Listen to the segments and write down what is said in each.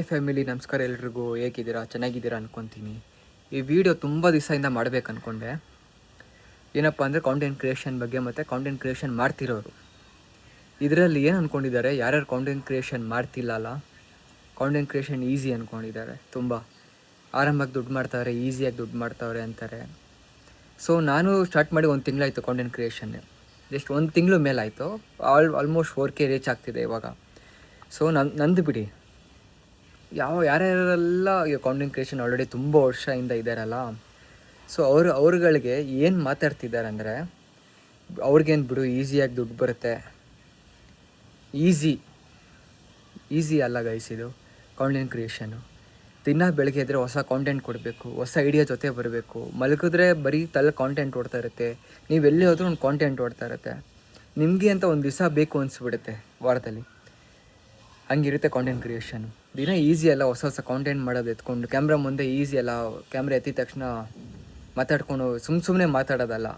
Family ನಮಸ್ಕಾರ ಎಲ್ರಿಗೂ. ಹೇಗಿದ್ದೀರಾ? ಚೆನ್ನಾಗಿದ್ದೀರಾ ಅಂದ್ಕೊತೀನಿ. ಈ ವಿಡಿಯೋ ತುಂಬ ದಿವಸದಿಂದ ಮಾಡಬೇಕು ಅಂದ್ಕೊಂಡೆ. ಏನಪ್ಪ ಅಂದರೆ ಕಾಂಟೆಂಟ್ ಕ್ರಿಯೇಷನ್ ಬಗ್ಗೆ ಮತ್ತು ಕಾಂಟೆಂಟ್ ಕ್ರಿಯೇಷನ್ ಮಾಡ್ತಿರೋರು ಇದರಲ್ಲಿ ಏನು ಅಂದ್ಕೊಂಡಿದ್ದಾರೆ, ಯಾರ್ಯಾರು ಕಾಂಟೆಂಟ್ ಕ್ರಿಯೇಷನ್ ಮಾಡ್ತಿಲ್ಲಲ್ಲ, ಕಾಂಟೆಂಟ್ ಕ್ರಿಯೇಷನ್ ಈಸಿ ಅಂದ್ಕೊಂಡಿದ್ದಾರೆ. ತುಂಬ ಆರಾಮಾಗಿ ದುಡ್ಡು ಮಾಡ್ತಾವ್ರೆ, ಈಸಿಯಾಗಿ ದುಡ್ಡು ಮಾಡ್ತಾವ್ರೆ ಅಂತಾರೆ. ಸೊ ನಾನು ಸ್ಟಾರ್ಟ್ ಮಾಡಿ 1 ತಿಂಗಳಾಯಿತು ಕಾಂಟೆಂಟ್ ಕ್ರಿಯೇಷನ್. ಜಸ್ಟ್ 1 ತಿಂಗಳು ಮೇಲಾಯಿತು. ಆಲ್ಮೋಸ್ಟ್ 4K ರೀಚ್ ಆಗ್ತಿದೆ ಇವಾಗ. ಸೊ ನಂದು ಬಿಡಿ, ಯಾರ್ಯಾರೆಲ್ಲ ಈ ಕಾಂಟೆಂಟ್ ಕ್ರಿಯೇಷನ್ ಆಲ್ರೆಡಿ ತುಂಬ ವರ್ಷದಿಂದ ಇದ್ದಾರಲ್ಲ, ಸೊ ಅವ್ರುಗಳಿಗೆ ಏನು ಮಾತಾಡ್ತಿದ್ದಾರೆ ಅಂದರೆ, ಅವ್ರಿಗೇನು ಬಿಡು ಈಸಿಯಾಗಿ ದುಡ್ಡು ಬರುತ್ತೆ. ಈಸಿ ಅಲ್ಲ ಗೈಸ್ ಇದು ಕಾಂಟೆಂಟ್ ಕ್ರಿಯೇಷನು. ದಿನ ಬೆಳಗ್ಗೆ ಎದ್ದರೆ ಹೊಸ ಕಾಂಟೆಂಟ್ ಕೊಡಬೇಕು, ಹೊಸ ಐಡಿಯಾ ಜೊತೆ ಬರಬೇಕು. ಮಲಗಿದ್ರೆ ಬರೀ ತಲೆ ಕಾಂಟೆಂಟ್ ಓಡ್ತಾ ಇರುತ್ತೆ, ನೀವು ಎಲ್ಲಿ ಹೋದ್ರೂ ಒಂದು ಕಾಂಟೆಂಟ್ ಓಡ್ತಾ ಇರುತ್ತೆ. ನಿಮಗೆ ಅಂತ ಒಂದು ದಿವಸ ಬೇಕು ಅನಿಸ್ಬಿಡುತ್ತೆ ವಾರದಲ್ಲಿ. ಹಂಗಿರುತ್ತೆ ಕಾಂಟೆಂಟ್ ಕ್ರಿಯೇಷನು. ದಿನ ಈಸಿ ಅಲ್ಲ ಹೊಸ ಕಾಂಟೆಂಟ್ ಮಾಡೋದು. ಎತ್ಕೊಂಡು ಕ್ಯಾಮ್ರಾ ಮುಂದೆ ಈಸಿ ಅಲ್ಲ. ಕ್ಯಾಮ್ರಾ ಎತ್ತಿದ ತಕ್ಷಣ ಮಾತಾಡ್ಕೊಂಡು ಸುಮ್ಮನೆ ಮಾತಾಡೋದಲ್ಲ.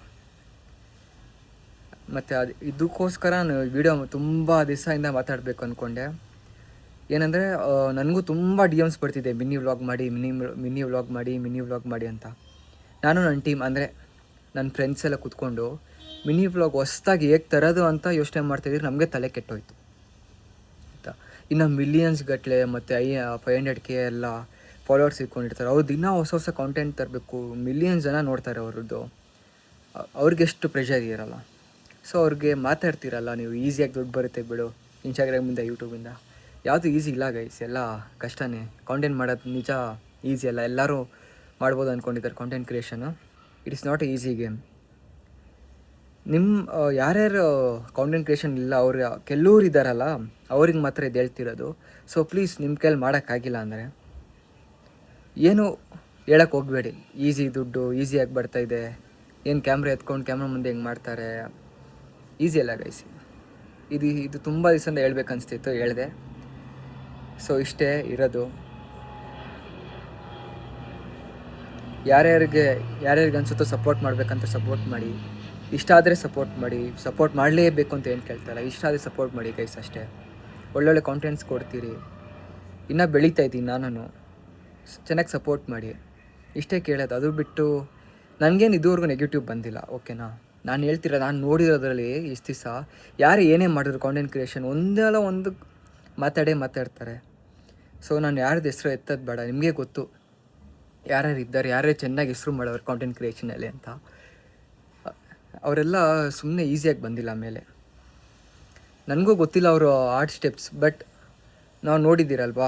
ಮತ್ತು ಇದಕ್ಕೋಸ್ಕರ ನಾನು ವಿಡಿಯೋ ತುಂಬ ದಿವಸದಿಂದ ಮಾತಾಡಬೇಕು ಅಂದ್ಕೊಂಡೆ. ಏನಂದರೆ ನನಗೂ ತುಂಬ DMs ಬರ್ತಿದೆ, ಮಿನಿ ವ್ಲಾಗ್ ಮಾಡಿ ಅಂತ. ನಾನು ನನ್ನ ಟೀಮ್ ಅಂದರೆ ನನ್ನ ಫ್ರೆಂಡ್ಸ್ ಎಲ್ಲ ಕೂತ್ಕೊಂಡು ಮಿನಿ ವ್ಲಾಗ್ ಹೊಸ್ದಾಗಿ ಹೇಗೆ ತರೋದು ಅಂತ ಯೋಚನೆ ಮಾಡ್ತಾಯಿದ್ರೆ ನಮಗೆ ತಲೆ ಕೆಟ್ಟೋಯ್ತು ಆಯಿತಾ. ಇನ್ನು ಮಿಲಿಯನ್ಸ್ ಗಟ್ಟಲೆ ಮತ್ತು 500K ಎಲ್ಲ ಫಾಲೋವರ್ಸ್ ಇಟ್ಕೊಂಡಿರ್ತಾರೆ. ಅವ್ರು ದಿನ ಹೊಸ ಕಾಂಟೆಂಟ್ ತರಬೇಕು, ಮಿಲಿಯನ್ಸ್ ಜನ ನೋಡ್ತಾರೆ ಅವ್ರದ್ದು. ಅವ್ರಿಗೆಷ್ಟು ಪ್ರೆಷರ್ ಇರಲ್ಲ. ಸೊ ಅವ್ರಿಗೆ ಮಾತಾಡ್ತಿರಲ್ಲ ನೀವು ಈಸಿಯಾಗಿ ದುಡ್ಡು ಬರುತ್ತೆ ಬಿಡು, ಇನ್ಸ್ಟಾಗ್ರಾಮಿಂದ ಯೂಟ್ಯೂಬಿಂದ. ಯಾವುದು ಈಸಿ ಇಲ್ಲ ಗೈಸ್, ಎಲ್ಲ ಕಷ್ಟನೇ. ಕಾಂಟೆಂಟ್ ಮಾಡೋದು ನಿಜ ಈಸಿ ಅಲ್ಲ. ಎಲ್ಲರೂ ಮಾಡ್ಬೋದು ಅಂದ್ಕೊಂಡಿದ್ದಾರೆ content creation. It is not a easy game. ಯಾರ್ಯಾರು ಕಾಂಟೆಂಟ್ ಕ್ರಿಯೇಷನ್ ಇಲ್ಲ ಅವ್ರು ಕೆಲವ್ರು ಇದ್ದಾರಲ್ಲ, ಅವ್ರಿಗೆ ಮಾತ್ರ ಇದು ಹೇಳ್ತಿರೋದು. ಸೊ ಪ್ಲೀಸ್, ನಿಮ್ಮ ಕೈಲಿ ಮಾಡೋಕ್ಕಾಗಿಲ್ಲ ಅಂದರೆ ಏನು ಹೇಳಕ್ಕೆ ಹೋಗಬೇಡಿ. ದುಡ್ಡು ಈಸಿಯಾಗಿ ಬರ್ತಾಯಿದೆ, ಏನು ಕ್ಯಾಮ್ರಾ ಎತ್ಕೊಂಡು ಕ್ಯಾಮ್ರಾ ಮುಂದೆ ಹೆಂಗೆ ಮಾಡ್ತಾರೆ, ಈಸಿ ಅಲ್ಲ ಗೈಸ್. ಇದು ತುಂಬ ದಿವಸದಿಂದ ಹೇಳ್ಬೇಕನ್ನಿಸ್ತಿತ್ತು, ಹೇಳಿದೆ. ಸೊ ಇಷ್ಟೇ ಇರೋದು. ಯಾರ್ಯಾರಿಗೆ ಅನಿಸುತ್ತೋ ಸಪೋರ್ಟ್ ಮಾಡಬೇಕಂತ ಸಪೋರ್ಟ್ ಮಾಡಿ, ಇಷ್ಟ ಆದರೆ ಸಪೋರ್ಟ್ ಮಾಡಿ. ಸಪೋರ್ಟ್ ಮಾಡಲೇಬೇಕು ಅಂತ ಏನು ಕೇಳ್ತಾಯಿಲ್ಲ, ಇಷ್ಟ ಆದರೆ ಸಪೋರ್ಟ್ ಮಾಡಿ ಗೈಸ್ ಅಷ್ಟೇ. ಒಳ್ಳೊಳ್ಳೆ ಕಾಂಟೆಂಟ್ಸ್ ಕೊಡ್ತೀರಿ, ಇನ್ನೂ ಬೆಳೀತಾ ಇದ್ದೀನಿ ನಾನು. ಚೆನ್ನಾಗಿ ಸಪೋರ್ಟ್ ಮಾಡಿ, ಇಷ್ಟೇ ಕೇಳೋದು. ಅದು ಬಿಟ್ಟು ನನಗೇನು ಇದುವರೆಗೂ ನೆಗೆಟಿವ್ ಬಂದಿಲ್ಲ, ಓಕೆನಾ. ನಾನು ಹೇಳ್ತಿರೋದು, ನಾನು ನೋಡಿರೋದ್ರಲ್ಲಿ ಇಷ್ಟು ದಿವಸ ಯಾರು ಏನೇ ಮಾಡಿದ್ರು ಕಾಂಟೆಂಟ್ ಕ್ರಿಯೇಷನ್ ಒಂದಲ್ಲ ಒಂದು ಮಾತಾಡ್ತಾರೆ. ಸೊ ನಾನು ಯಾರ್ದು ಹೆಸರು ಎತ್ತೋದು ಬೇಡ, ನಿಮಗೆ ಗೊತ್ತು ಯಾರ್ಯಾರು ಇದ್ದಾರೆ, ಯಾರ್ಯಾರು ಚೆನ್ನಾಗಿ ಹೆಸರು ಮಾಡೋರು ಕಾಂಟೆಂಟ್ ಕ್ರಿಯೇಷನಲ್ಲಿ ಅಂತ. ಅವರೆಲ್ಲ ಸುಮ್ಮನೆ ಈಸಿಯಾಗಿ ಬಂದಿಲ್ಲ ಮೇಲೆ. ನನಗೂ ಗೊತ್ತಿಲ್ಲ ಅವರು ಆರ್ಟ್ ಸ್ಟೆಪ್ಸ್, ಬಟ್ ನಾವು ನೋಡಿದ್ದೀರಲ್ವಾ